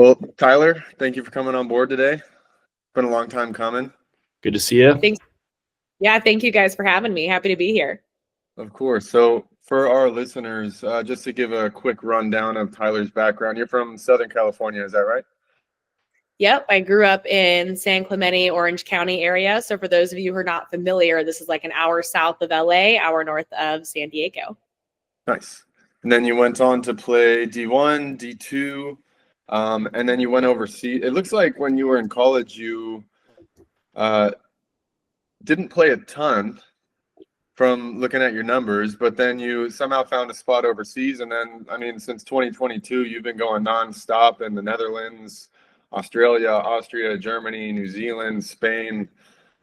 Well, Tyler, thank you for coming on board today. It's been a long time coming. Good to see you. Thanks. Yeah, thank you guys for having me. Happy to be here. Of course. So for our listeners, just to give a quick rundown of Tyler's background, you're from Southern California, is that right? Yep, I grew up in San Clemente, Orange County area. So for those of you who are not familiar, this is like an hour south of LA, hour north of San Diego. Nice. And then you went on to play D1, D2, and then you went overseas. It looks like when you were in college, you didn't play a ton from looking at your numbers, but then you somehow found a spot overseas. And then, I mean, since 2022, you've been going nonstop in the Netherlands, Australia, Austria, Germany, New Zealand, Spain.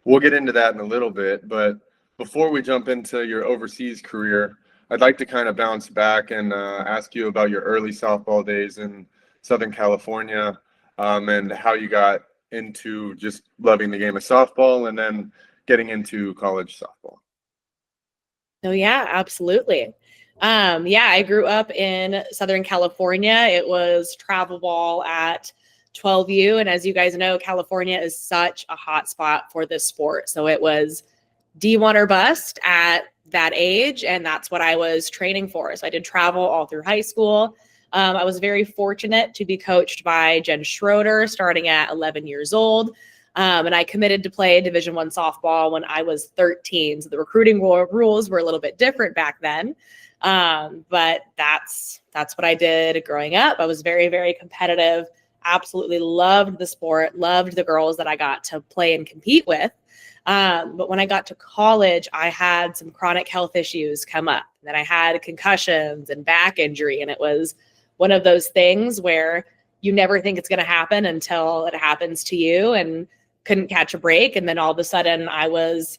We'll get into that in a little bit. But before we jump into your overseas career, I'd like to kind of bounce back and ask you about your early softball days in Southern California, and how you got into just loving the game of softball and then getting into college softball. Oh, yeah, absolutely. I grew up in Southern California. It was travel ball at 12U. And as you guys know, California is such a hot spot for this sport. So it was D1 or bust at that age. And that's what I was training for. So I did travel all through high school. I was very fortunate to be coached by Jen Schroeder starting at 11 years old. And I committed to play Division I softball when I was 13. So the recruiting rules were a little bit different back then. But that's what I did growing up. I was very, very competitive, absolutely loved the sport, loved the girls that I got to play and compete with. But when I got to college, I had some chronic health issues come up. Then I had concussions and back injury. And it was one of those things where you never think it's going to happen until it happens to you, and couldn't catch a break. And then all of a sudden I was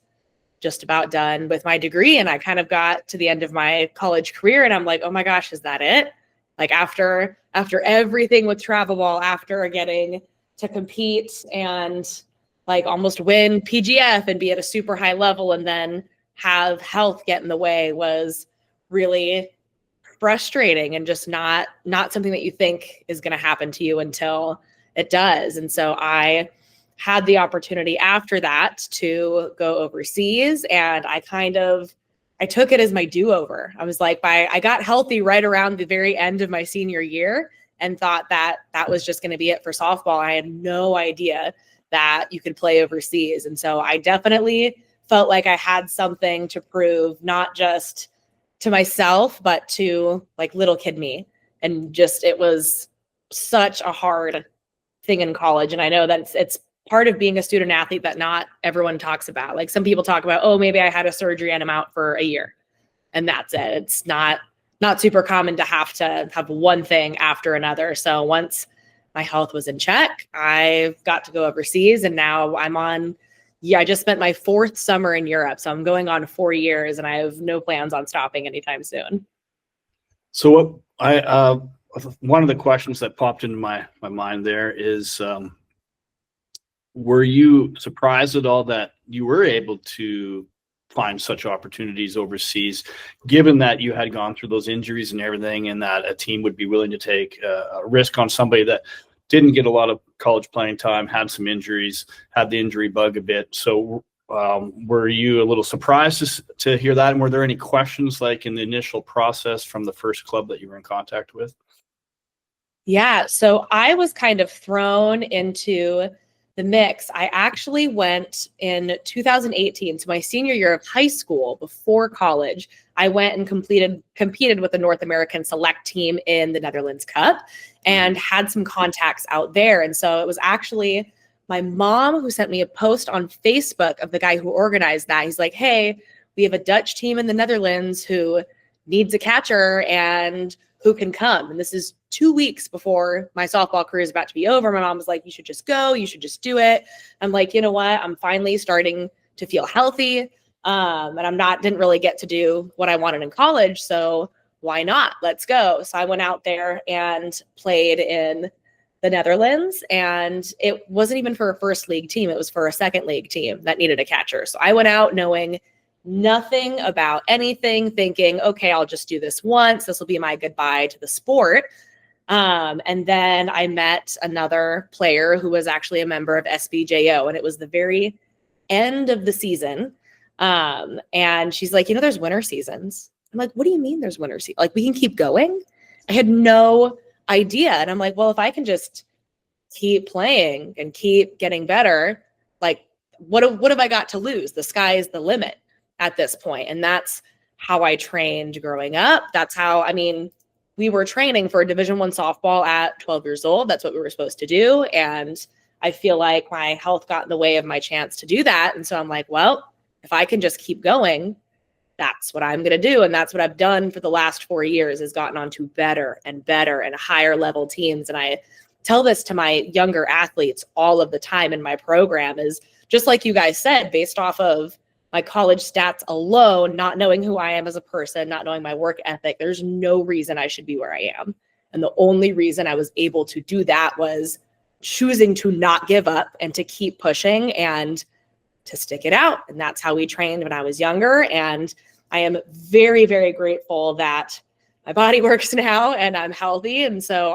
just about done with my degree. And I kind of got to the end of my college career and I'm like, oh my gosh, is that it? Like after everything with travel ball, after getting to compete and like almost win PGF and be at a super high level and then have health get in the way was really frustrating and just not something that you think is going to happen to you until it does. And so I had the opportunity after that to go overseas, and I took it as my do-over. I was like, I got healthy right around the very end of my senior year and thought that was just going to be it for softball. I had no idea that you could play overseas. And so I definitely felt like I had something to prove, not just to myself, but to like little kid me. And just, it was such a hard thing in college. And I know that it's part of being a student athlete that not everyone talks about. Like some people talk about, oh, maybe I had a surgery and I'm out for a year and that's it. It's not super common to have one thing after another. So once my health was in check, I got to go overseas, and now I just spent my 4th summer in Europe. So I'm going on 4 years and I have no plans on stopping anytime soon. So one of the questions that popped into my mind there is, were you surprised at all that you were able to find such opportunities overseas, given that you had gone through those injuries and everything, and that a team would be willing to take a risk on somebody that didn't get a lot of college playing time, had some injuries, had the injury bug a bit? So were you a little surprised to hear that? And were there any questions like in the initial process from the first club that you were in contact with? Yeah, so I was kind of thrown into the mix. I actually went in 2018, so my senior year of high school before college. I went and competed with the North American select team in the Netherlands Cup and had some contacts out there. And so it was actually my mom who sent me a post on Facebook of the guy who organized that. He's like, hey, we have a Dutch team in the Netherlands who needs a catcher and who can come. And this is 2 weeks before my softball career is about to be over. My mom was like, you should just go. You should just do it. I'm like, you know what? I'm finally starting to feel healthy. And didn't really get to do what I wanted in college. So why not? Let's go. So I went out there and played in the Netherlands, and it wasn't even for a first league team. It was for a second league team that needed a catcher. So I went out knowing nothing about anything, thinking, okay, I'll just do this once. This will be my goodbye to the sport. And then I met another player who was actually a member of SBJO, and it was the very end of the season. And she's like, there's winter seasons. I'm like, what do you mean there's winter season? Like, we can keep going? I had no idea. And I'm like, well, if I can just keep playing and keep getting better, like, what have I got to lose? The sky is the limit at this point. And that's how I trained growing up. That's how, we were training for Division I softball at 12 years old. That's what we were supposed to do. And I feel like my health got in the way of my chance to do that. And so I'm like, well, if I can just keep going, that's what I'm going to do. And that's what I've done for the last 4 years, is gotten onto better and better and higher level teams. And I tell this to my younger athletes all of the time in my program, is just like you guys said, based off of my college stats alone, not knowing who I am as a person, not knowing my work ethic, there's no reason I should be where I am. And the only reason I was able to do that was choosing to not give up and to keep pushing and to stick it out. And that's how we trained when I was younger. And I am very, very grateful that my body works now and I'm healthy. And so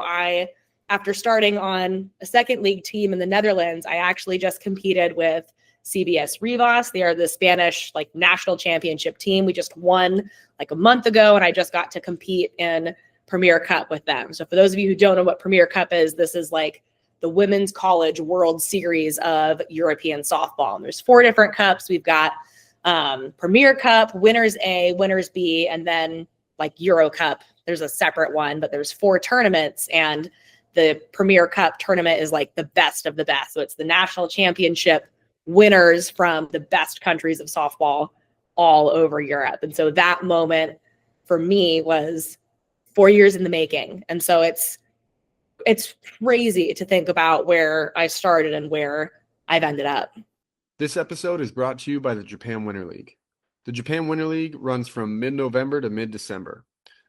after starting on a second league team in the Netherlands, I actually just competed with CBS Rivas. They are the Spanish national championship team. We just won a month ago, and I just got to compete in Premier Cup with them. So for those of you who don't know what Premier Cup is, this is the Women's College World Series of European softball. And there's 4 different cups. We've got Premier Cup, Winners A, Winners B, and then Euro Cup. There's a separate one, but there's 4 tournaments, and the Premier Cup tournament is the best of the best. So it's the national championship winners from the best countries of softball all over Europe. And so that moment for me was 4 years in the making. And so it's crazy to think about where I started and where I've ended up. This episode is brought to you by the Japan Winter League. The Japan Winter League runs from mid-November to mid-December.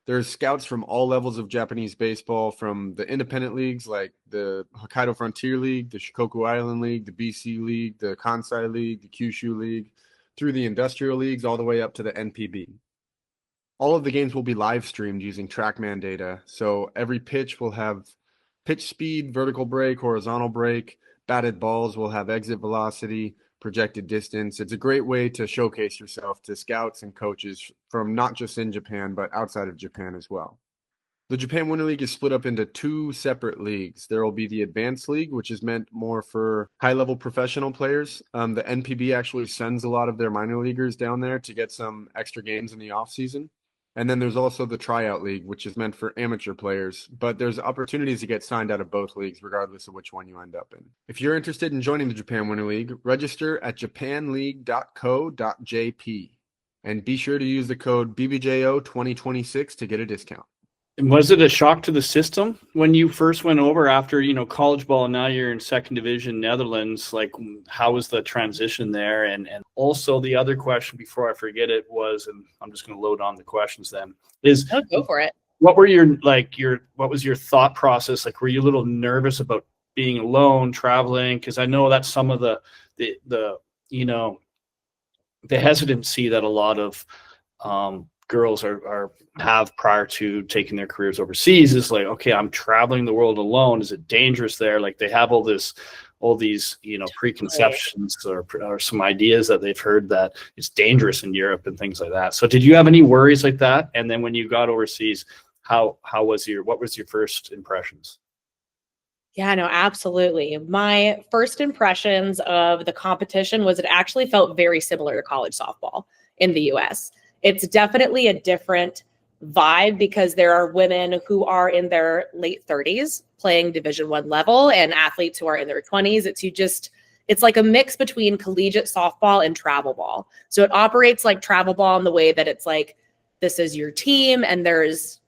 There's scouts from all levels of Japanese baseball, from the independent leagues like the Hokkaido Frontier League, the Shikoku Island League, the BC League, the Kansai League, the Kyushu League, through the industrial leagues all the way up to the NPB. All of the games will be live streamed using TrackMan data, so every pitch will have pitch speed, vertical break, horizontal break, batted balls will have exit velocity, projected distance. It's a great way to showcase yourself to scouts and coaches from not just in Japan, but outside of Japan as well. The Japan Winter League is split up into 2 separate leagues. There will be the Advanced League, which is meant more for high-level professional players. The NPB actually sends a lot of their minor leaguers down there to get some extra games in the off-season. And then there's also the Tryout League, which is meant for amateur players, but there's opportunities to get signed out of both leagues, regardless of which one you end up in. If you're interested in joining the Japan Winter League, register at japanleague.co.jp and be sure to use the code BBJO2026 to get a discount. And was it a shock to the system when you first went over after, college ball, and now you're in second division Netherlands? How was the transition there? And also the other question before I forget it was, and I'm just going to load on the questions then, is go for it. What were what was your thought process? Were you a little nervous about being alone, traveling? Because I know that's some of the hesitancy that a lot of girls have prior to taking their careers overseas is okay, I'm traveling the world alone. Is it dangerous there? They have all these preconceptions or some ideas that they've heard that it's dangerous in Europe and things like that. So did you have any worries like that? And then when you got overseas, what was your first impressions? Yeah, no, absolutely. My first impressions of the competition was it actually felt very similar to college softball in the US. It's definitely a different vibe because there are women who are in their late 30s playing Division I level and athletes who are in their 20s. It's like a mix between collegiate softball and travel ball. So it operates like travel ball in the way that it's this is your team and there's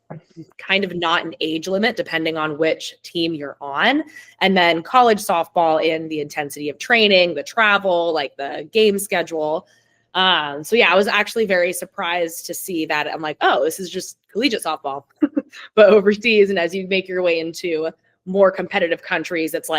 kind of not an age limit depending on which team you're on. And then college softball in the intensity of training, the travel, the game schedule. So yeah, I was actually very surprised to see that. I'm oh, this is just collegiate softball, but overseas. And as you make your way into more competitive countries, it's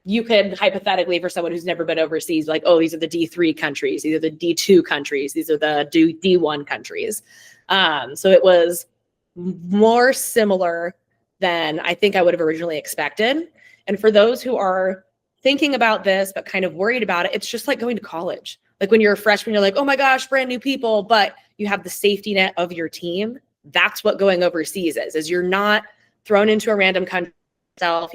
you could hypothetically, for someone who's never been overseas, oh, these are the D3 countries, these are the D2 countries, these are the D1 countries. So it was more similar than I think I would have originally expected. And for those who are thinking about this, but kind of worried about it, it's just like going to college. Like when you're a freshman, you're like, oh my gosh, brand new people, but you have the safety net of your team. That's what going overseas is you're not thrown into a random country yourself.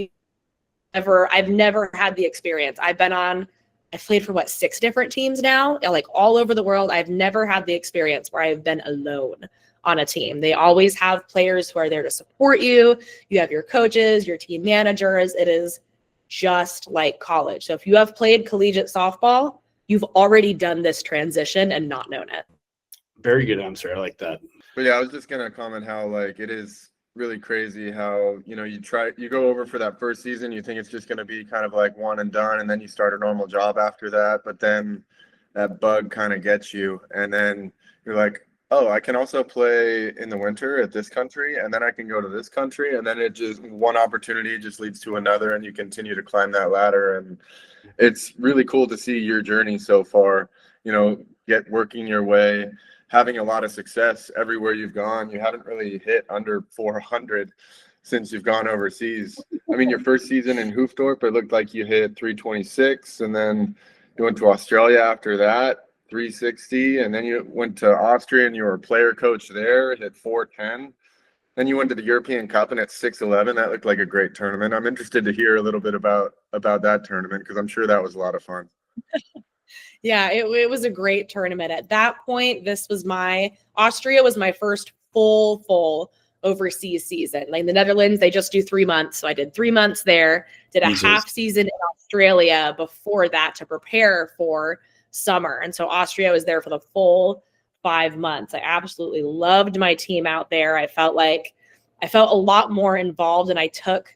I've never had the experience. I've played for 6 different teams now, like all over the world. I've never had the experience where I've been alone on a team. They always have players who are there to support you. You have your coaches, your team managers. It is just like college. So if you have played collegiate softball, you've already done this transition and not known it. Very good answer. I like that. But yeah, I was just gonna comment how like it is really crazy how, you know, you go over for that first season, you think it's just gonna be kind of like one and done, and then you start a normal job after that, but then that bug kind of gets you, and then you're like, oh, I can also play in the winter at this country, and then I can go to this country, and then it just one opportunity just leads to another, and you continue to climb that ladder. And it's really cool to see your journey so far, you know, working your way, having a lot of success everywhere you've gone. You haven't really hit under 400 since you've gone overseas. I mean, your first season in Hoofddorp, it looked like you hit 326, and then you went to Australia after that, 360, and then you went to Austria and you were a player coach there, hit 410. Then you went to the European Cup and at 611. That looked like a great tournament. I'm interested to hear a little bit about that tournament, because I'm sure that was a lot of fun. Yeah, it was a great tournament. At that point, Austria was my first full overseas season. Like the Netherlands, they just do 3 months. So I did 3 months there, did a half season in Australia before that to prepare for summer. And so Austria was there for the full 5 months. I absolutely loved my team out there. I felt a lot more involved, and I took,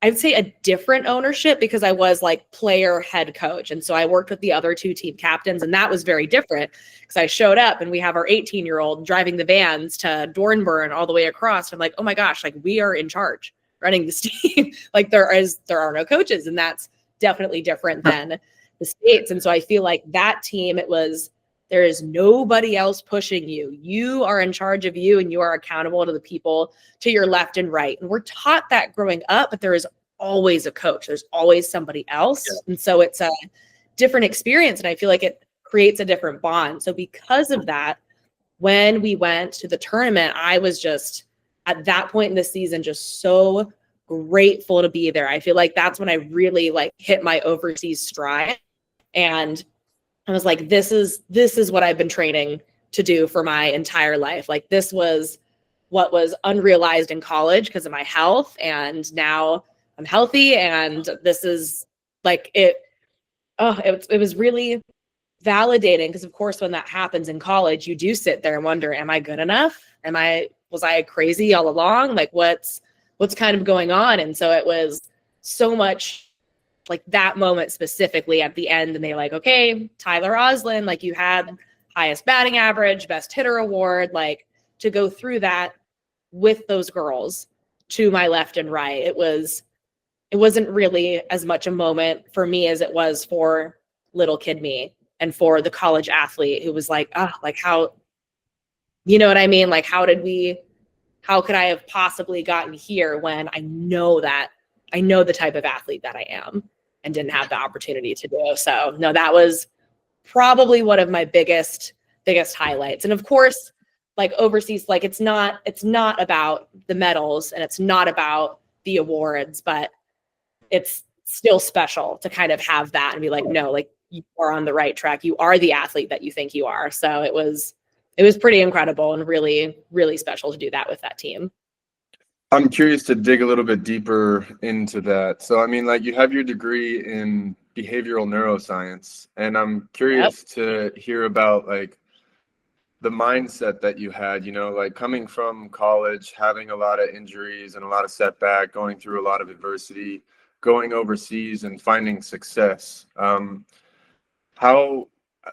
I'd say, a different ownership because I was like player head coach. And so I worked with the other 2 team captains, and that was very different because I showed up and we have our 18-year-old driving the vans to Dornbirn all the way across. I'm like, oh my gosh, like we are in charge running this team. Like there are no coaches, and that's definitely different than the States. And so I feel like that team, there is nobody else pushing you. You are in charge of you, and you are accountable to the people to your left and right. And we're taught that growing up, but there is always a coach. There's always somebody else. Yeah. And so it's a different experience. And I feel like it creates a different bond. So because of that, when we went to the tournament, I was just at that point in the season, just so grateful to be there. I feel like that's when I really like hit my overseas stride. And I was like, this is what I've been training to do for my entire life. Like this was what was unrealized in college because of my health. And now I'm healthy. And this is like it was really validating because of course, when that happens in college, you do sit there and wonder, am I good enough? Was I crazy all along? Like what's kind of going on? And so it was so much like that moment specifically at the end, and they're like, okay, Tyler Aasland, like you had highest batting average, best hitter award, like to go through that with those girls to my left and right. It wasn't really as much a moment for me as it was for little kid me and for the college athlete who was like, like how, you know what I mean? Like, how could I have possibly gotten here when I know the type of athlete that I am and didn't have the opportunity to do. So no, that was probably one of my biggest highlights. And of course, like overseas, like it's not about the medals and it's not about the awards, but it's still special to kind of have that and be like, no, like you are on the right track. You are the athlete that you think you are. So it was pretty incredible and really, really special to do that with that team. I'm curious to dig a little bit deeper into that. So, I mean, like you have your degree in behavioral neuroscience, and I'm curious to hear about like the mindset that you had, you know, like coming from college, having a lot of injuries and a lot of setback, going through a lot of adversity, going overseas and finding success.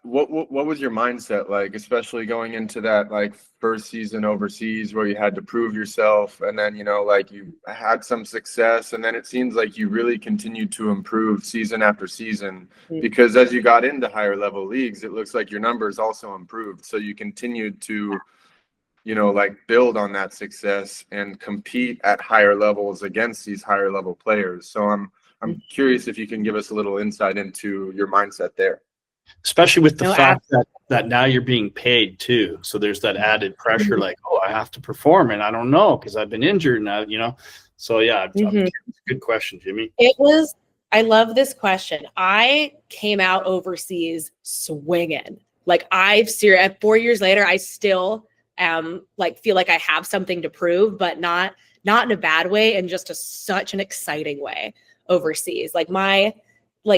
What was your mindset like, especially going into that like first season overseas where you had to prove yourself, and then, you know, like you had some success, and then it seems like you really continued to improve season after season, because as you got into higher level leagues, it looks like your numbers also improved. So you continued to like build on that success and compete at higher levels against these higher level players. So I'm curious if you can give us a little insight into your mindset there. Especially with the No, fact that now you're being paid too. So there's that added pressure, like, oh, I have to perform, and I don't know because I've been injured now, So yeah, good question, Jimmy. I love this question. I came out overseas swinging. Like 4 years later, I still feel like I have something to prove, but not in a bad way, and just such an exciting way overseas. Like my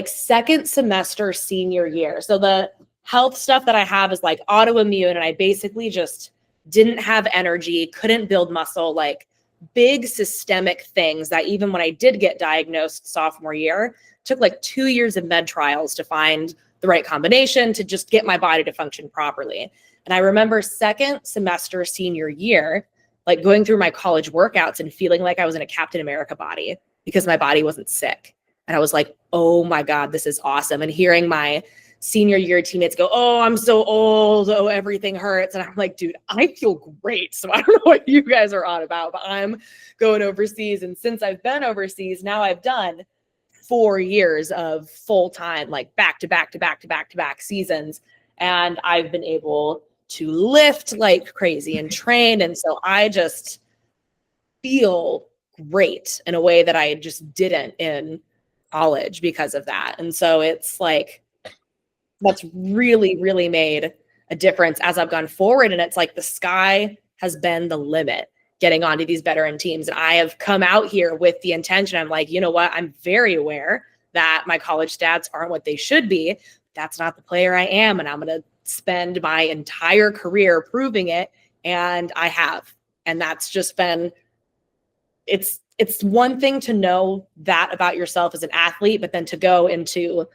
second semester senior year. So the health stuff that I have is like autoimmune, and I basically just didn't have energy, couldn't build muscle, like big systemic things that even when I did get diagnosed sophomore year, took like 2 years of med trials to find the right combination to just get my body to function properly. And I remember second semester senior year, like going through my college workouts and feeling like I was in a Captain America body because my body wasn't sick. And I was like, oh my God, this is awesome. And hearing my senior year teammates go, oh, I'm so old. Oh, everything hurts. And I'm like, dude, I feel great. So I don't know what you guys are on about, but I'm going overseas. And since I've been overseas, now I've done 4 years of full time, like back to back seasons. And I've been able to lift like crazy and train. And so I just feel great in a way that I just didn't in college because of that. And so it's like, that's really, really made a difference as I've gone forward. And it's like the sky has been the limit getting onto these veteran teams. And I have come out here with the intention. I'm like, you know what? I'm very aware that my college stats aren't what they should be. That's not the player I am. And I'm going to spend my entire career proving it. And I have. And that's just been, it's one thing to know that about yourself as an athlete, but then to go into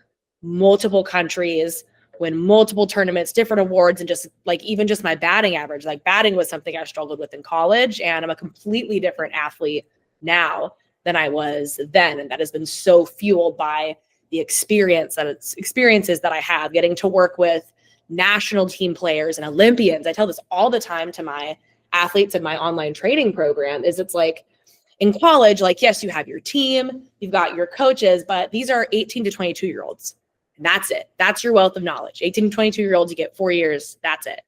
multiple countries, win multiple tournaments, different awards, and just like even just my batting average. Like batting was something I struggled with in college, and I'm a completely different athlete now than I was then. And that has been so fueled by the experiences that I have, getting to work with national team players and Olympians. I tell this all the time to my athletes in my online training program, is it's like in college, like, yes, you have your team, you've got your coaches, but these are 18 to 22-year-olds. And that's it. That's your wealth of knowledge. 18 to 22-year-olds, you get 4 years. That's it.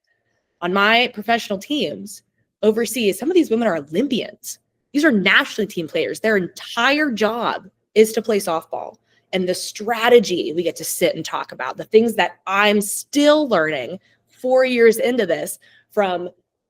On my professional teams overseas, some of these women are Olympians. These are national team players. Their entire job is to play softball. And the strategy we get to sit and talk about, the things that I'm still learning 4 years into this from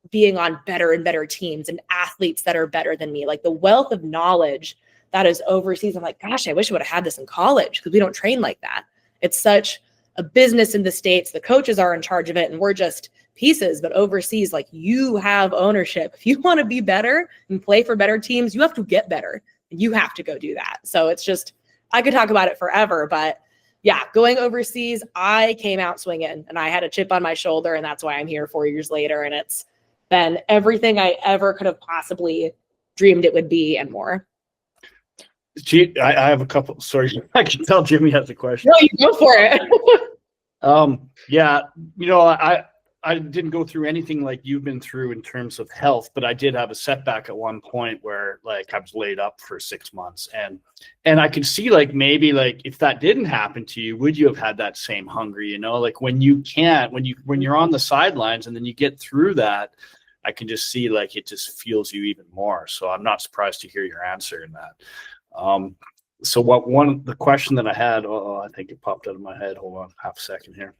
being on better and better teams and athletes that are better than me, like the wealth of knowledge that is overseas. I'm like, gosh, I wish I would have had this in college because we don't train like that. It's such a business in the States. The coaches are in charge of it and we're just pieces, but overseas, like you have ownership. If you want to be better and play for better teams, you have to get better and you have to go do that. So it's just, I could talk about it forever, but yeah, going overseas, I came out swinging and I had a chip on my shoulder, and that's why I'm here 4 years later. And it's been everything I ever could have possibly dreamed it would be and more. I have a couple. Sorry, I can tell Jimmy has a question. No, you go for it. Yeah, I didn't go through anything like you've been through in terms of health, but I did have a setback at one point where like I was laid up for 6 months, and I could see like maybe like if that didn't happen to you, would you have had that same hunger? Like when you're on the sidelines and then you get through that, I can just see like it just fuels you even more. So I'm not surprised to hear your answer in that. So the question that I had, I think it popped out of my head. Hold on half a second here.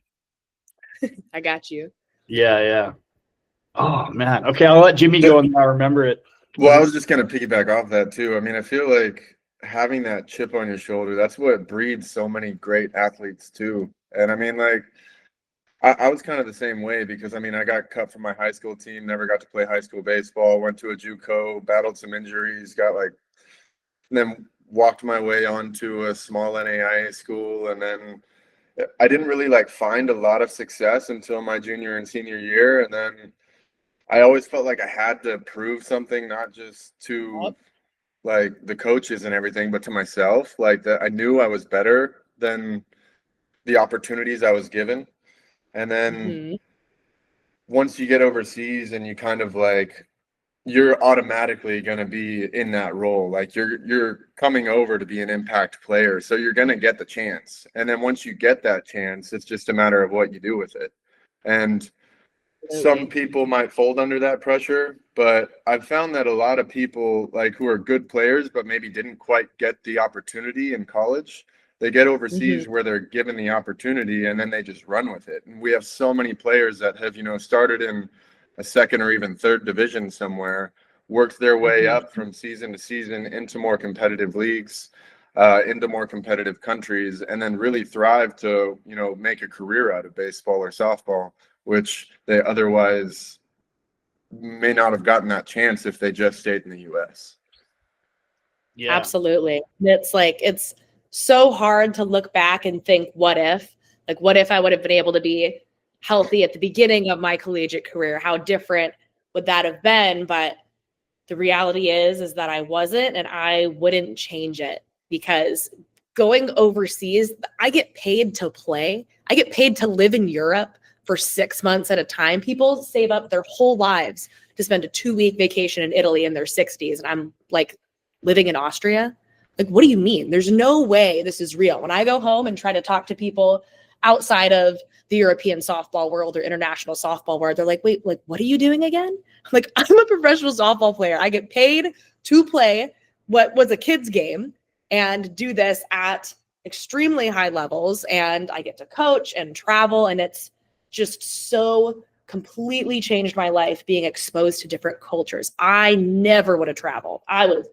I got you. Yeah. Oh man. Okay, I'll let Jimmy go and I remember it. Well, I was just going to piggyback off that too. I mean, I feel like having that chip on your shoulder, that's what breeds so many great athletes too. And I mean, like, I was kind of the same way because, I mean, I got cut from my high school team, never got to play high school baseball, went to a JUCO, battled some injuries, and then walked my way onto a small NAIA school. And then I didn't really like find a lot of success until my junior and senior year. And then I always felt like I had to prove something, not just to like the coaches and everything, but to myself, like that I knew I was better than the opportunities I was given. And then once you get overseas and you kind of like, you're automatically going to be in that role. Like you're coming over to be an impact player. So you're going to get the chance. And then once you get that chance, it's just a matter of what you do with it. And some people might fold under that pressure, but I've found that a lot of people like who are good players, but maybe didn't quite get the opportunity in college, they get overseas where they're given the opportunity and then they just run with it. And we have so many players that have, started in a second or even third division somewhere, worked their way up from season to season into more competitive leagues, into more competitive countries, and then really thrive to, make a career out of baseball or softball, which they otherwise may not have gotten that chance if they just stayed in the US. Yeah. Absolutely. It's so hard to look back and think, what if I would have been able to be healthy at the beginning of my collegiate career? How different would that have been? But the reality is that I wasn't, and I wouldn't change it, because going overseas, I get paid to play. I get paid to live in Europe for 6 months at a time. People save up their whole lives to spend a 2-week vacation in Italy in their 60s. And I'm like living in Austria. Like, what do you mean? There's no way this is real. When I go home and try to talk to people outside of the European softball world or international softball world, they're like, wait, like, what are you doing again? Like, I'm a professional softball player. I get paid to play what was a kid's game and do this at extremely high levels. And I get to coach and travel. And it's just so completely changed my life being exposed to different cultures. I never would have traveled. I was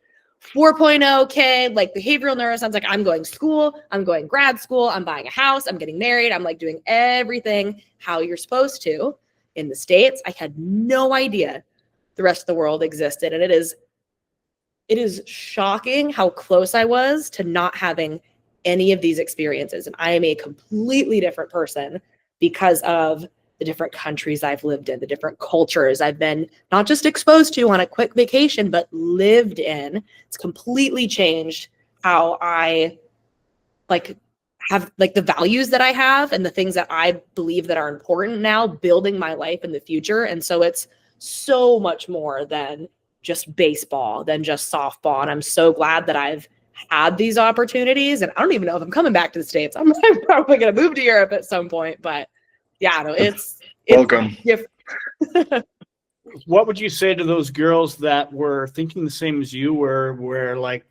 4.0 kid, like behavioral neuroscience. Like, I'm going to school, I'm going grad school, I'm buying a house, I'm getting married, I'm like doing everything how you're supposed to in the States. I had no idea the rest of the world existed. And it is shocking how close I was to not having any of these experiences. And I am a completely different person because of the different countries I've lived in, the different cultures I've been not just exposed to on a quick vacation, but lived in. It's completely changed how I have the values that I have and the things that I believe that are important now, building my life in the future. And so it's so much more than just baseball, than just softball. And I'm so glad that I've had these opportunities. And I don't even know if I'm coming back to the States. I'm probably going to move to Europe at some point, but yeah, no, it's welcome. What would you say to those girls that were thinking the same as you where like,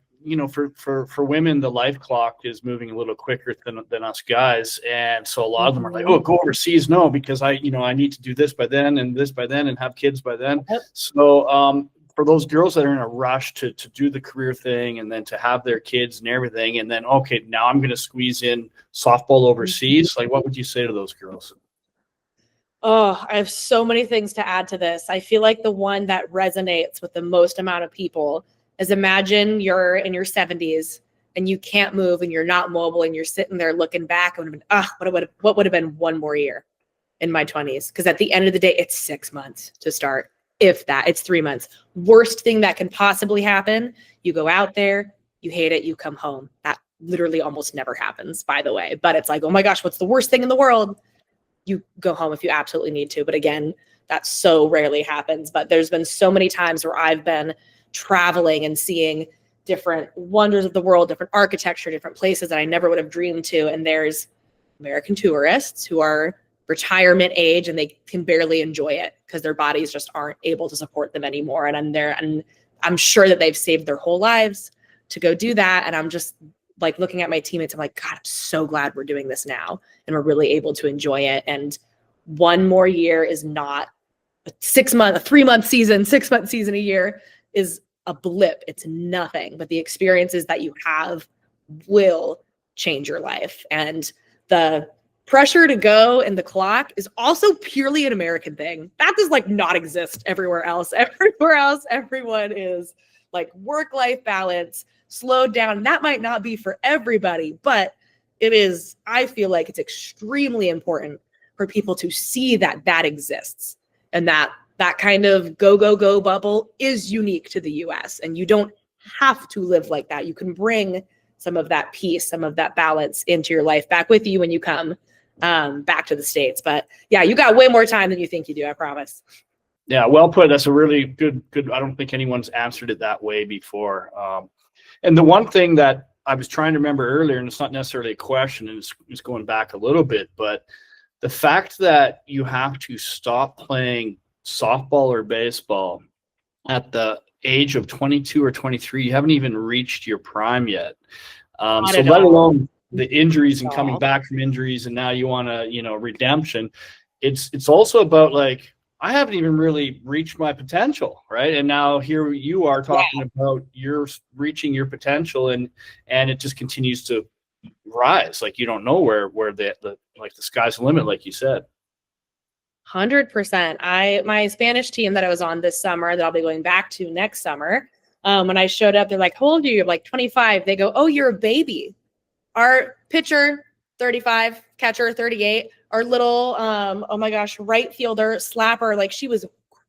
for women, the life clock is moving a little quicker than us guys. And so a lot of them are like, oh, go overseas. No, because I need to do this by then and this by then and have kids by then. Yep. So, for those girls that are in a rush to do the career thing and then to have their kids and everything, and then, okay, now I'm going to squeeze in softball overseas. Like, what would you say to those girls? Oh, I have so many things to add to this. I feel like the one that resonates with the most amount of people is, imagine you're in your 70s and you can't move and you're not mobile and you're sitting there looking back and what would have been one more year in my 20s? Because at the end of the day, it's 6 months to start. If that, it's 3 months. Worst thing that can possibly happen, you go out there, you hate it, you come home. That literally almost never happens, by the way. But it's like, oh my gosh, what's the worst thing in the world? You go home if you absolutely need to. But again, that so rarely happens. But there's been so many times where I've been traveling and seeing different wonders of the world, different architecture, different places that I never would have dreamed to. And there's American tourists who are retirement age and they can barely enjoy it because their bodies just aren't able to support them anymore. And I'm there, and I'm sure that they've saved their whole lives to go do that. And I'm just like looking at my teammates, I'm like, God, I'm so glad we're doing this now and we're really able to enjoy it. And one more year is not a 3-month season, 6-month season a year is a blip. It's nothing, but the experiences that you have will change your life. And the pressure to go and the clock is also purely an American thing. That does not exist everywhere else. Everywhere else, everyone is like work-life balance, slowed down. That might not be for everybody, but it is, I feel like it's extremely important for people to see that that exists and that kind of go bubble is unique to the US. And you don't have to live like that. You can bring some of that peace, some of that balance into your life back with you when you come back to the States. But yeah, you got way more time than you think you do, I promise. Yeah, well put. That's a really good. I don't think anyone's answered it that way before. And the one thing that I was trying to remember earlier, and it's not necessarily a question, and it's going back a little bit, but the fact that you have to stop playing softball or baseball at the age of 22 or 23, you haven't even reached your prime yet. So let alone the injuries and coming back from injuries, and now you want to, redemption. It's also about like, I haven't even really reached my potential, right? And now here you are talking about you're reaching your potential, and it just continues to rise. Like you don't know where the sky's the limit, like you said. 100%. My Spanish team that I was on this summer, that I'll be going back to next summer. When I showed up, they're like, "How old are you?" I'm like, 25. They go, "Oh, you're a baby." Our pitcher, 35, catcher, 38. Our little, oh my gosh, right fielder, slapper, like she was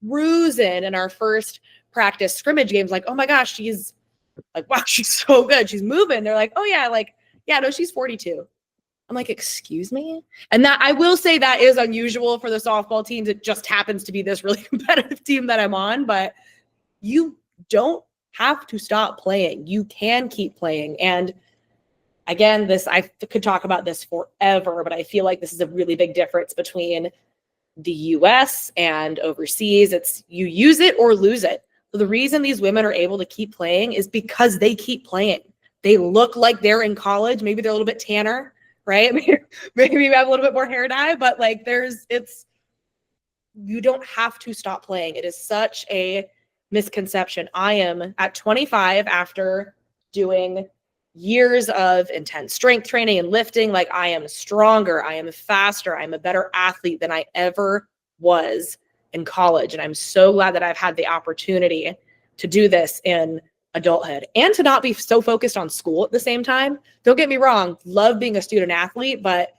cruising in our first practice scrimmage games. Like, oh my gosh, she's like, wow, she's so good. She's moving. They're like, oh yeah, no, she's 42. I'm like, excuse me? And that, I will say, that is unusual for the softball teams. It just happens to be this really competitive team that I'm on, but you don't have to stop playing. You can keep playing. And again, I could talk about this forever, but I feel like this is a really big difference between the US and overseas. It's you use it or lose it. So the reason these women are able to keep playing is because they keep playing. They look like they're in college. Maybe they're a little bit tanner, right? Maybe you have a little bit more hair dye, but like you don't have to stop playing. It is such a misconception. I am at 25 after doing years of intense strength training and lifting. Like I am stronger, I am faster, I'm a better athlete than I ever was in college. And I'm so glad that I've had the opportunity to do this in adulthood and to not be so focused on school at the same time. Don't get me wrong, love being a student athlete, but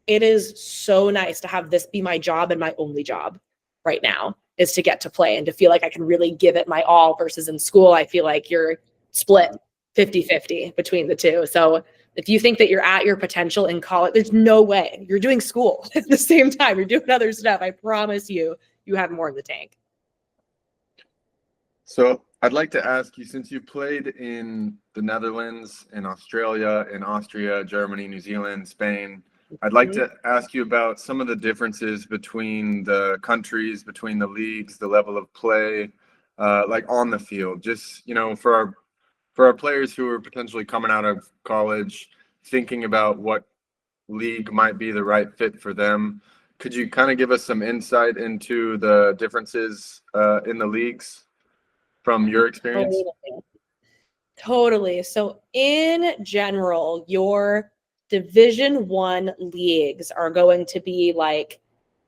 it is so nice to have this be my job, and my only job right now is to get to play and to feel like I can really give it my all, versus in school, I feel like you're split 50-50 between the two. So if you think that you're at your potential in college, there's no way. You're doing school at the same time. You're doing other stuff. I promise you, you have more in the tank. So I'd like to ask you, since you played in the Netherlands, in Australia, in Austria, Germany, New Zealand, Spain, I'd like to ask you about some of the differences between the countries, between the leagues, the level of play, like on the field. Just, for our players who are potentially coming out of college, thinking about what league might be the right fit for them, could you kind of give us some insight into the differences in the leagues from your experience? Totally. So in general, your Division I leagues are going to be like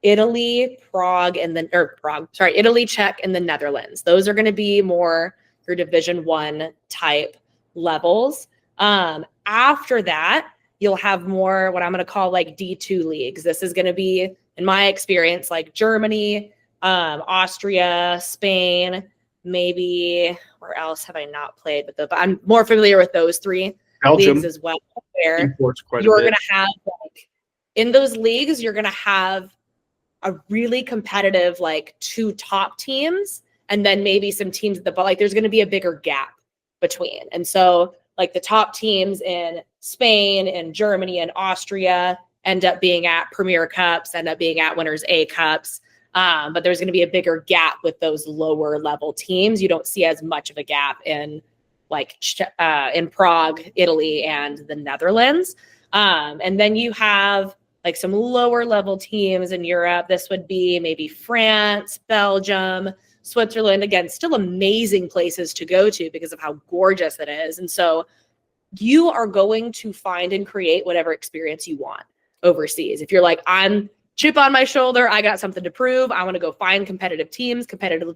Italy, Italy, Czech, and the Netherlands. Those are going to be more your Division I type levels. After that, you'll have more what I'm going to call like D2 leagues. This is going to be, in my experience, like Germany, Austria, Spain, maybe where else have I not played, but I'm more familiar with those three leagues as well, where you're going to have, like, in those leagues, you're going to have a really competitive, like, 2 top teams, and then maybe some teams at the bottom. Like, there's going to be a bigger gap between. And so, like, the top teams in Spain and Germany and Austria end up being at Premier Cups, end up being at Winners A Cups. But there's going to be a bigger gap with those lower level teams. You don't see as much of a gap in in Prague, Italy, and the Netherlands. And then you have like some lower level teams in Europe. This would be maybe France, Belgium, Switzerland. Again, still amazing places to go to because of how gorgeous it is. And so you are going to find and create whatever experience you want overseas. If you're like, I'm chip on my shoulder, I got something to prove, I want to go find competitive teams, competitive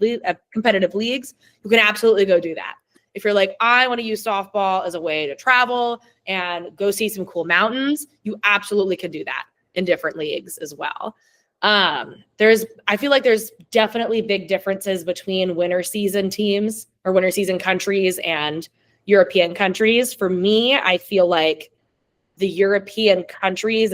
leagues, you can absolutely go do that. If you're like, I want to use softball as a way to travel and go see some cool mountains, you absolutely can do that in different leagues as well. I feel like there's definitely big differences between winter season teams or winter season countries and European countries. For me, I feel like the European countries,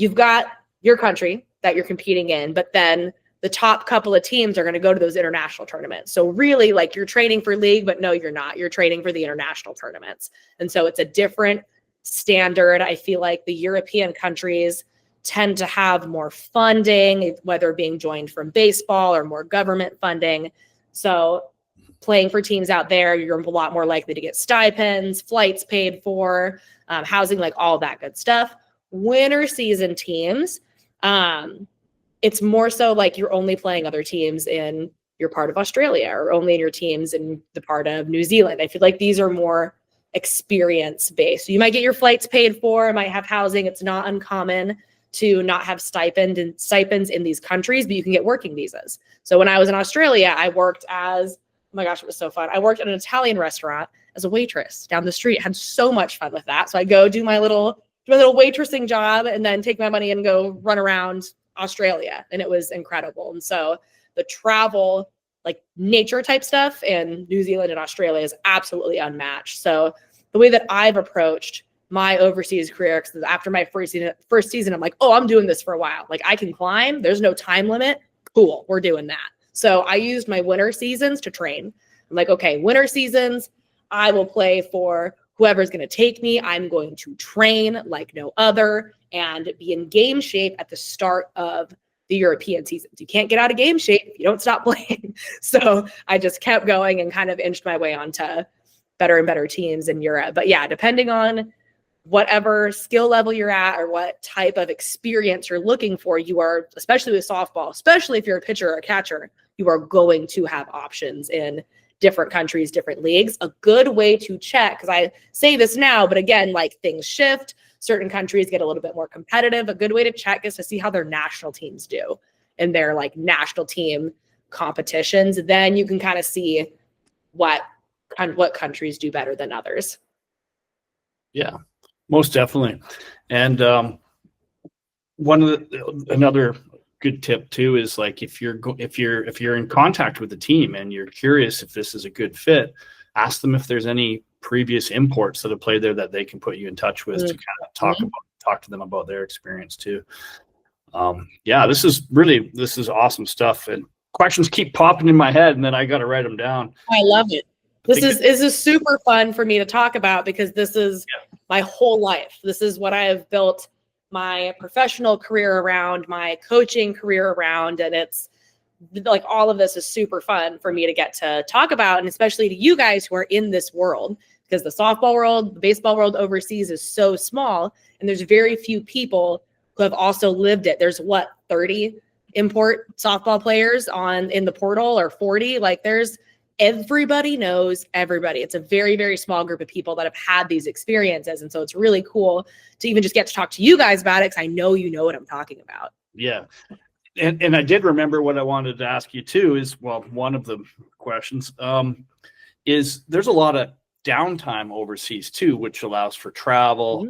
you've got your country that you're competing in, but then the top couple of teams are going to go to those international tournaments. So really, like, you're training for league, but no, you're not. You're training for the international tournaments. And so it's a different standard. I feel like the European countries tend to have more funding, whether being joined from baseball or more government funding. So playing for teams out there, you're a lot more likely to get stipends, flights paid for, housing, like all that good stuff. Winter season teams, it's more so like you're only playing other teams in your part of Australia or only in your teams in the part of New Zealand. I feel like these are more experience based. So you might get your flights paid for, might have housing. It's not uncommon to not have stipends in these countries, but you can get working visas. So when I was in Australia, I worked as, oh my gosh, it was so fun. I worked at an Italian restaurant as a waitress down the street. Had so much fun with that. So I go do my little waitressing job and then take my money and go run around Australia. And it was incredible. And so the travel, like nature type stuff in New Zealand and Australia is absolutely unmatched. So the way that I've approached my overseas career, because after my first season, I'm like, oh, I'm doing this for a while. Like, I can climb. There's no time limit. Cool. We're doing that. So I used my winter seasons to train. I'm like, okay, winter seasons, I will play for whoever's going to take me. I'm going to train like no other and be in game shape at the start of the European seasons. You can't get out of game shape if you don't stop playing. So I just kept going and kind of inched my way onto better and better teams in Europe. But yeah, depending on whatever skill level you're at or what type of experience you're looking for, you are, especially with softball, especially if you're a pitcher or a catcher, you are going to have options in different countries, different leagues. A good way to check, because I say this now, but again, like things shift, certain countries get a little bit more competitive. A good way to check is to see how their national teams do in their like national team competitions. Then you can kind of see what countries do better than others. Yeah, most definitely. And another good tip too is like if you're in contact with the team and you're curious if this is a good fit, ask them if there's any previous imports that have played there that they can put you in touch with to kind of talk to them about their experience too. Yeah, this is awesome stuff, and questions keep popping in my head and then I got to write them down. I love it. This is super fun for me to talk about because this is my whole life. This is what I have built my professional career around, my coaching career around, and it's like all of this is super fun for me to get to talk about, and especially to you guys who are in this world, because the softball world, the baseball world overseas is so small, and there's very few people who have also lived it. There's 30 import softball players in the portal, or 40. Like everybody knows everybody. It's a very, very small group of people that have had these experiences. And so it's really cool to even just get to talk to you guys about it, because I know you know what I'm talking about. Yeah. And I did remember what I wanted to ask you too is, well, one of the questions is there's a lot of downtime overseas too, which allows for travel.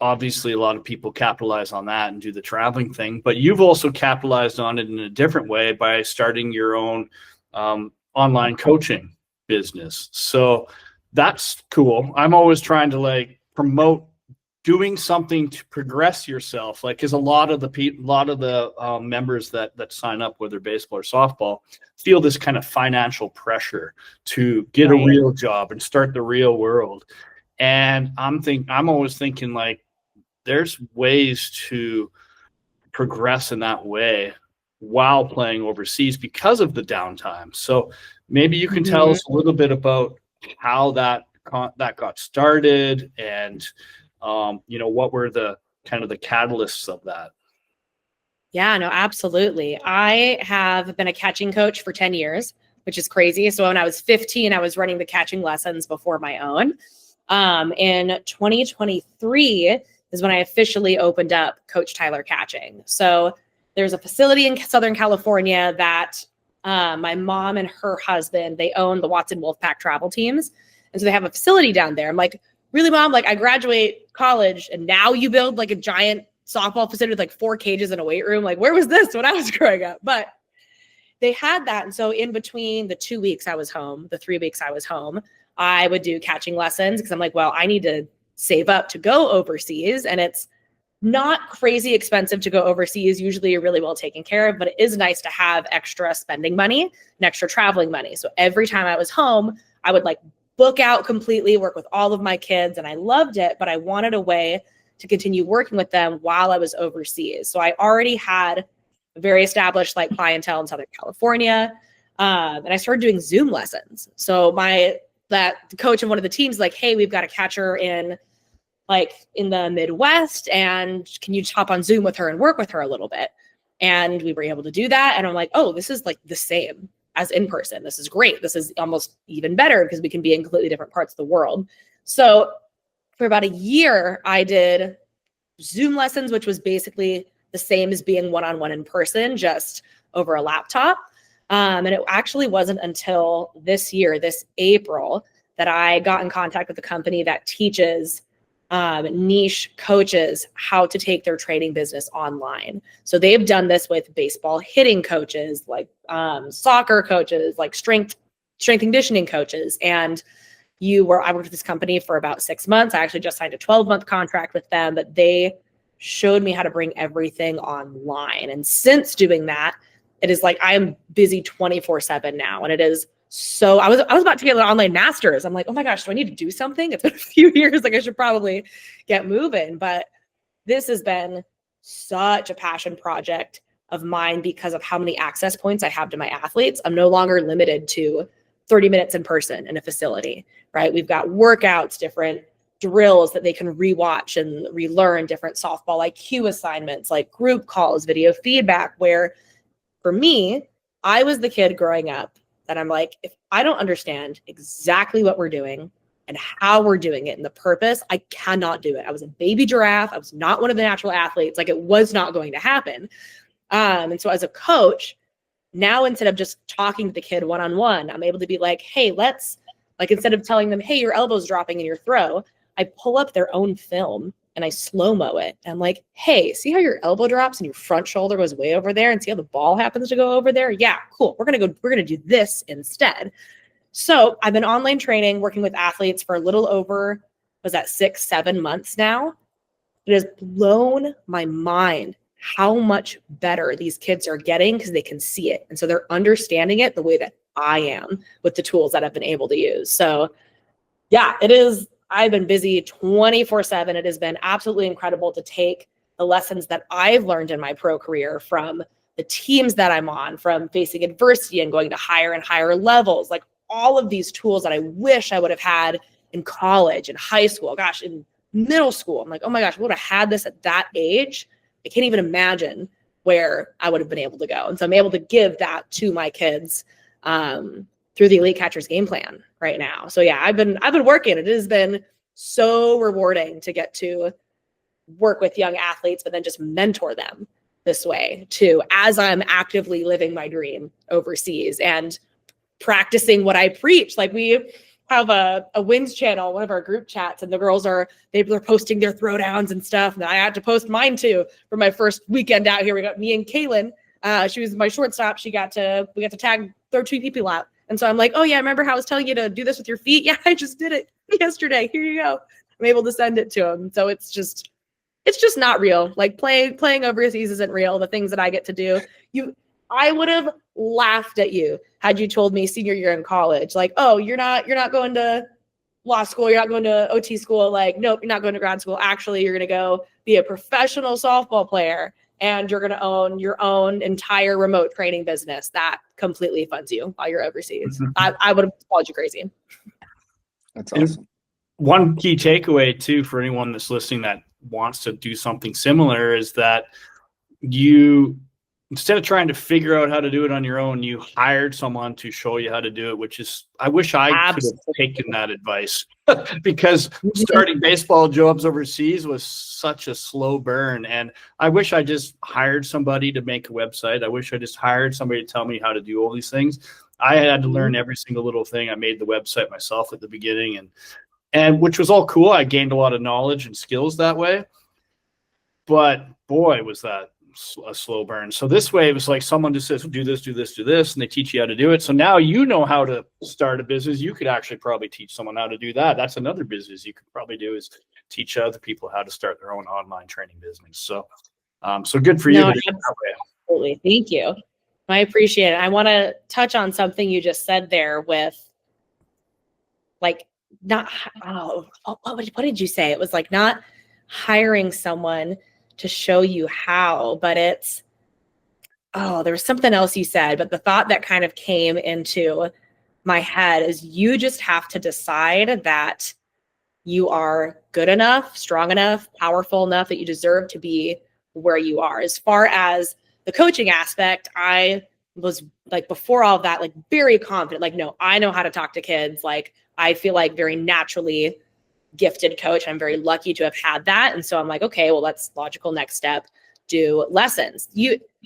Obviously, a lot of people capitalize on that and do the traveling thing, but you've also capitalized on it in a different way by starting your own online coaching business. So that's cool. I'm always trying to promote doing something to progress yourself. Because a lot of the members that sign up, whether baseball or softball, feel this kind of financial pressure to get a real job and start the real world. And I'm always thinking there's ways to progress in that way while playing overseas because of the downtime. So maybe you can tell us a little bit about how that got started and what were the kind of the catalysts of that? Yeah, no, absolutely. I have been a catching coach for 10 years, which is crazy. So when I was 15, I was running the catching lessons before my own. In 2023 is when I officially opened up Coach Tyler Catching. So there's a facility in Southern California that my mom and her husband, they own the Watson Wolfpack travel teams. And so they have a facility down there. I'm like, really, Mom? I graduate college and now you build a giant softball facility with 4 cages and a weight room. Where was this when I was growing up? But they had that. And so in between the 2 weeks I was home, the 3 weeks I was home, I would do catching lessons because I'm like, well, I need to save up to go overseas. And it's not crazy expensive to go overseas. Usually you're really well taken care of, but it is nice to have extra spending money and extra traveling money. So every time I was home, I would like book out completely, work with all of my kids, and I loved it, but I wanted a way to continue working with them while I was overseas. So I already had a very established like clientele in Southern California. And I started doing Zoom lessons. So that coach of one of the teams like, hey, we've got a catcher in the Midwest, and can you just hop on Zoom with her and work with her a little bit? And we were able to do that. And I'm like, oh, this is like the same as in person. This is great. This is almost even better because we can be in completely different parts of the world. So for about a year, I did Zoom lessons, which was basically the same as being one-on-one in person, just over a laptop. And it actually wasn't until this year, this April, that I got in contact with a company that teaches niche coaches how to take their training business online. So they've done this with baseball hitting coaches, like soccer coaches, like strength conditioning coaches. And I worked with this company for about 6 months. I actually just signed a 12-month contract with them, but they showed me how to bring everything online. And since doing that, it is like I am busy 24/7 now. And it is so I was about to get an online master's. I'm like, oh my gosh, do I need to do something? It's been a few years. Like I should probably get moving. But this has been such a passion project of mine because of how many access points I have to my athletes. I'm no longer limited to 30 minutes in person in a facility, right? We've got workouts, different drills that they can rewatch and relearn, different softball IQ assignments, like group calls, video feedback, where for me, I was the kid growing up that I'm like, if I don't understand exactly what we're doing and how we're doing it and the purpose, I cannot do it. I was a baby giraffe. I was not one of the natural athletes. Like it was not going to happen. And so as a coach, now instead of just talking to the kid one-on-one, I'm able to be like, hey, instead of telling them, hey, your elbow's dropping in your throw, I pull up their own film and I slow-mo it. And I'm like, hey, see how your elbow drops and your front shoulder goes way over there, and see how the ball happens to go over there? Yeah, cool. We're going to do this instead. So I've been online training, working with athletes for a little over, 6-7 months now. It has blown my mind how much better these kids are getting because they can see it. And so they're understanding it the way that I am with the tools that I've been able to use. So yeah, it is. I've been busy 24/7. It has been absolutely incredible to take the lessons that I've learned in my pro career from the teams that I'm on, from facing adversity and going to higher and higher levels, like all of these tools that I wish I would have had in college and high school, gosh, in middle school. I'm like, oh my gosh, I would have had this at that age. I can't even imagine where I would have been able to go. And so I'm able to give that to my kids through the Elite Catchers game plan right now. So yeah, I've been working. It has been so rewarding to get to work with young athletes, but then just mentor them this way too, as I'm actively living my dream overseas and practicing what I preach. Like we have a wins channel, one of our group chats, and the girls they're posting their throwdowns and stuff. And I had to post mine too for my first weekend out here. We got me and Kaylin. She was my shortstop. We got to tag, throw 2 people out. And so I'm like, oh yeah, remember how I was telling you to do this with your feet? Yeah, I just did it yesterday. Here you go. I'm able to send it to them. So it's just not real. Like playing overseas isn't real. The things that I get to do, I would have laughed at you had you told me senior year in college, like, oh, you're not going to law school. You're not going to OT school. Like, nope, you're not going to grad school. Actually, you're going to go be a professional softball player. And you're going to own your own entire remote training business that completely funds you while you're overseas. Mm-hmm. I would have called you crazy. That's awesome. And one key takeaway too for anyone that's listening that wants to do something similar is that you, instead of trying to figure out how to do it on your own, you hired someone to show you how to do it, which is, I wish I could have taken that advice because starting baseball jobs overseas was such a slow burn. And I wish I just hired somebody to make a website. I wish I just hired somebody to tell me how to do all these things. I had to learn every single little thing. I made the website myself at the beginning and which was all cool. I gained a lot of knowledge and skills that way. But boy, was that a slow burn. So this way, it was like someone just says, do this, do this, do this, and they teach you how to do it. So now you know how to start a business. You could actually probably teach someone how to do that. That's another business you could probably do, is teach other people how to start their own online training business. So, so good for you. No, absolutely. Thank you. I appreciate it. I want to touch on something you just said there with like not, what did you say? It was like not hiring someone to show you how, but it's, there was something else you said, but the thought that kind of came into my head is you just have to decide that you are good enough, strong enough, powerful enough that you deserve to be where you are. As far as the coaching aspect, I was like, before all of that, like very confident, like, no, I know how to talk to kids. Like, I feel like very naturally gifted coach. I'm very lucky to have had that. And so I'm like, okay, well, that's logical next step, do lessons.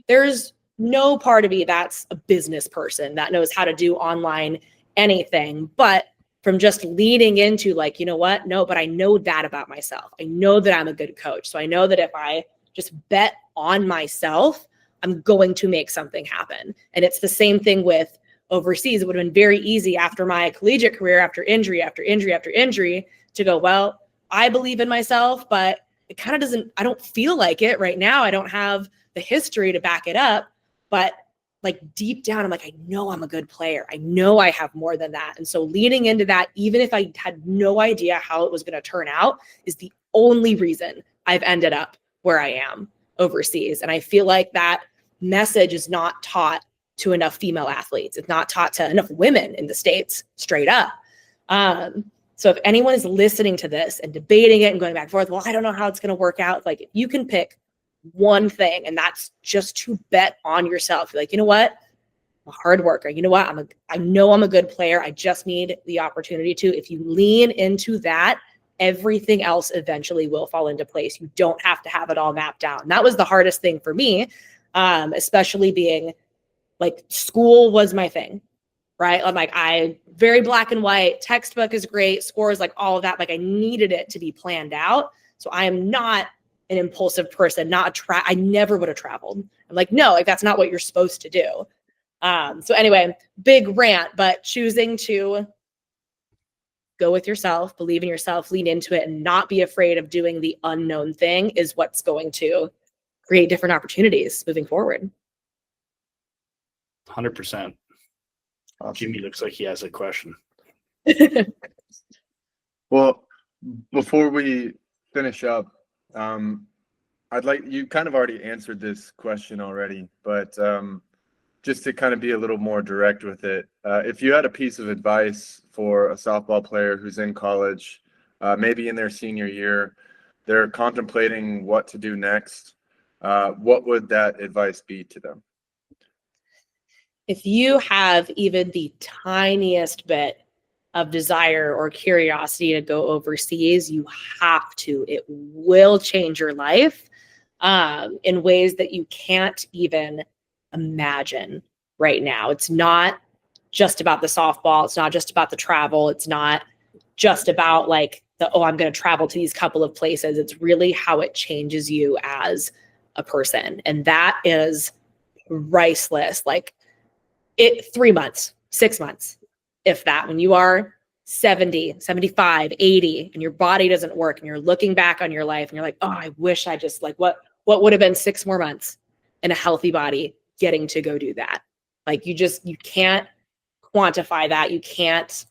There's no part of me that's a business person that knows how to do online anything, but from just leaning into like, you know what? No, but I know that about myself. I know that I'm a good coach. So I know that if I just bet on myself, I'm going to make something happen. And it's the same thing with overseas. It would have been very easy after my collegiate career, after injury, after injury, after injury, to go, well, I believe in myself, but it kind of doesn't, I don't feel like it right now. I don't have the history to back it up, but like deep down, I'm like, I know I'm a good player. I know I have more than that. And so leaning into that, even if I had no idea how it was going to turn out, is the only reason I've ended up where I am overseas. And I feel like that message is not taught to enough female athletes. It's not taught to enough women in the States, straight up. So if anyone is listening to this and debating it and going back and forth, well, I don't know how it's going to work out. Like, if you can pick one thing, and that's just to bet on yourself. You're like, you know what? I'm a hard worker. You know what? I know I'm a good player. I just need the opportunity to. If you lean into that, everything else eventually will fall into place. You don't have to have it all mapped out. And that was the hardest thing for me, especially being like, school was my thing, right? I'm like, very black and white, textbook is great, scores, like all of that. Like, I needed it to be planned out. So I am not an impulsive person, I never would have traveled. I'm like, no, like that's not what you're supposed to do. So anyway, big rant, but choosing to go with yourself, believe in yourself, lean into it, and not be afraid of doing the unknown thing is what's going to create different opportunities moving forward. 100%. Jimmy looks like he has a question. Well, before we finish up, I'd like, you kind of already answered this question already, but just to kind of be a little more direct with it, if you had a piece of advice for a softball player who's in college, maybe in their senior year, they're contemplating what to do next, what would that advice be to them? If you have even the tiniest bit of desire or curiosity to go overseas, you have to. It will change your life in ways that you can't even imagine right now. It's not just about the softball. It's not just about the travel. It's not just about like I'm going to travel to these couple of places. It's really how it changes you as a person. And that is priceless. Like 3 months, 6 months, if that, when you are 70, 75, 80, and your body doesn't work and you're looking back on your life and you're like, oh, I wish I just like, what would have been 6 more months in a healthy body getting to go do that? Like, you can't quantify that. You can't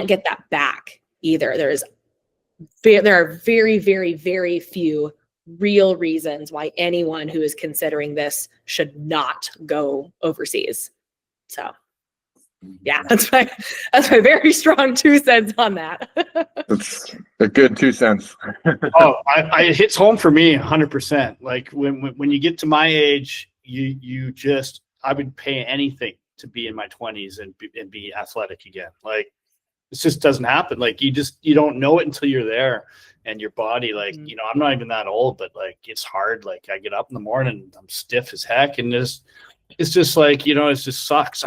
get that back either. There are very, very, very few real reasons why anyone who is considering this should not go overseas. So yeah, that's my very strong 2 cents on that. It's a good 2 cents. It hits home for me 100%. Like when you get to my age, I would pay anything to be in my 20s and be athletic again. Like, it just doesn't happen. Like, you don't know it until you're there, and your body, like, I'm not even that old, but like, it's hard. Like, I get up in the morning, I'm stiff as heck, and it's just like, it just sucks.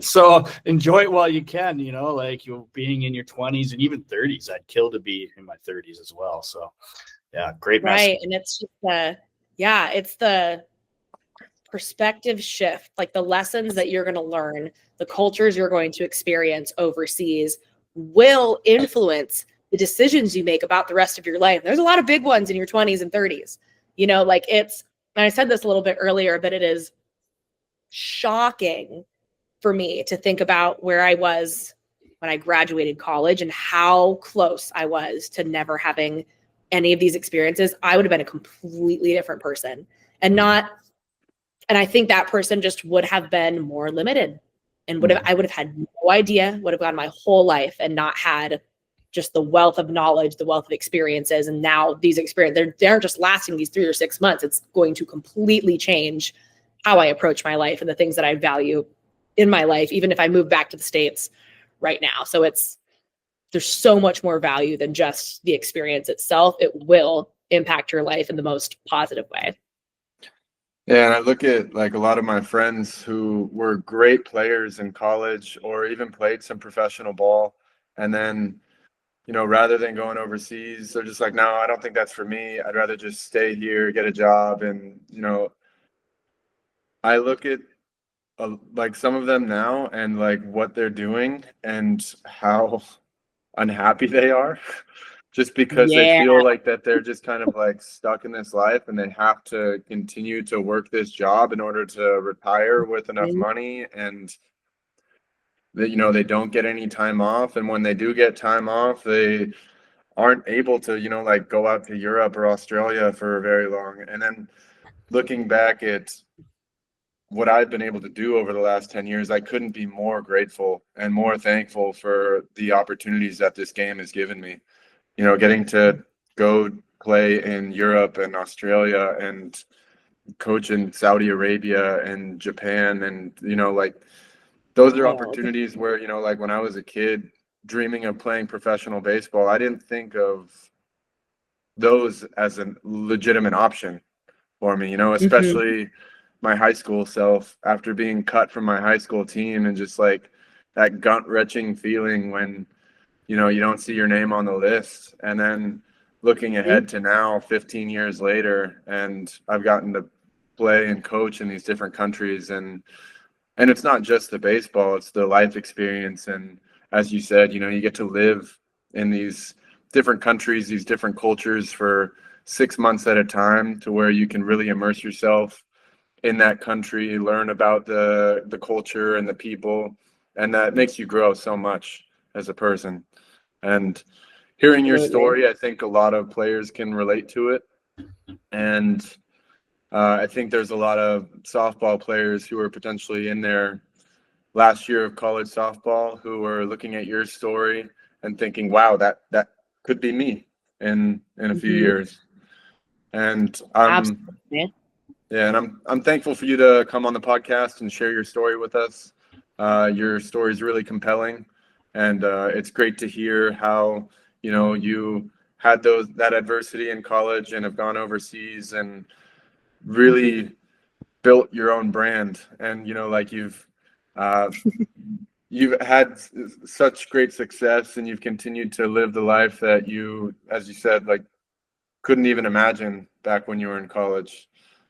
So enjoy it while you can, like, you're being in your 20s and even 30s. I'd kill to be in my 30s as well. So yeah, great message. Right. And it's just Yeah, it's the perspective shift, like the lessons that you're going to learn, the cultures you're going to experience overseas will influence the decisions you make about the rest of your life. There's a lot of big ones in your 20s and 30s. You know, like it's, and I said this a little bit earlier, but it is shocking for me to think about where I was when I graduated college and how close I was to never having any of these experiences. I would have been a completely different person and not, and I think that person just would have been more limited and I would have had no idea, would have gone my whole life and not had just the wealth of knowledge, the wealth of experiences. And now these experiences, they aren't just lasting these 3 or 6 months. It's going to completely change how I approach my life and the things that I value in my life, even if I move back to the States right now. So there's so much more value than just the experience itself. It will impact your life in the most positive way. Yeah, and I look at like a lot of my friends who were great players in college or even played some professional ball. And then, rather than going overseas, they're just like, no, I don't think that's for me. I'd rather just stay here, get a job. And, I look at like some of them now and like what they're doing and how unhappy they are just because they feel like that they're just kind of like stuck in this life and they have to continue to work this job in order to retire with enough money, and that they don't get any time off, and when they do get time off they aren't able to like go out to Europe or Australia for very long. And then looking back at what I've been able to do over the last 10 years, I couldn't be more grateful and more thankful for the opportunities that this game has given me. Getting to go play in Europe and Australia and coach in Saudi Arabia and Japan. And, like those are opportunities where, like when I was a kid dreaming of playing professional baseball, I didn't think of those as a legitimate option for me, especially my high school self after being cut from my high school team, and just like that gut-wrenching feeling when you don't see your name on the list. And then looking ahead to now 15 years later, and I've gotten to play and coach in these different countries, and it's not just the baseball, it's the life experience. And as you said, you get to live in these different countries, these different cultures for 6 months at a time, to where you can really immerse yourself in that country, learn about the culture and the people, and that makes you grow so much as a person. And hearing your story, I think a lot of players can relate to it. And I think there's a lot of softball players who are potentially in their last year of college softball who are looking at your story and thinking, wow, that could be me in a few years. And I'm thankful for you to come on the podcast and share your story with us. Your story is really compelling, and it's great to hear how you had that adversity in college and have gone overseas and really built your own brand. And like you've had such great success, and you've continued to live the life that you, as you said, like couldn't even imagine back when you were in college.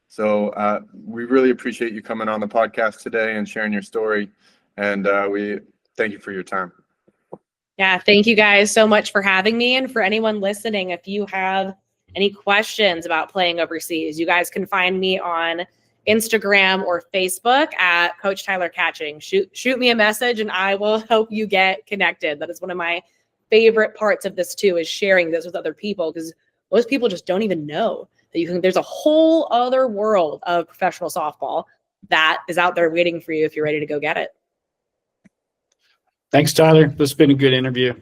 So we really appreciate you coming on the podcast today and sharing your story. And we thank you for your time. Yeah, thank you guys so much for having me. And for anyone listening, if you have any questions about playing overseas, you guys can find me on Instagram or Facebook at Coach Tyler Catching. Shoot me a message and I will help you get connected. That is one of my favorite parts of this too, is sharing this with other people, because most people just don't even know that there's a whole other world of professional softball that is out there waiting for you if you're ready to go get it. Thanks, Tyler. This has been a good interview.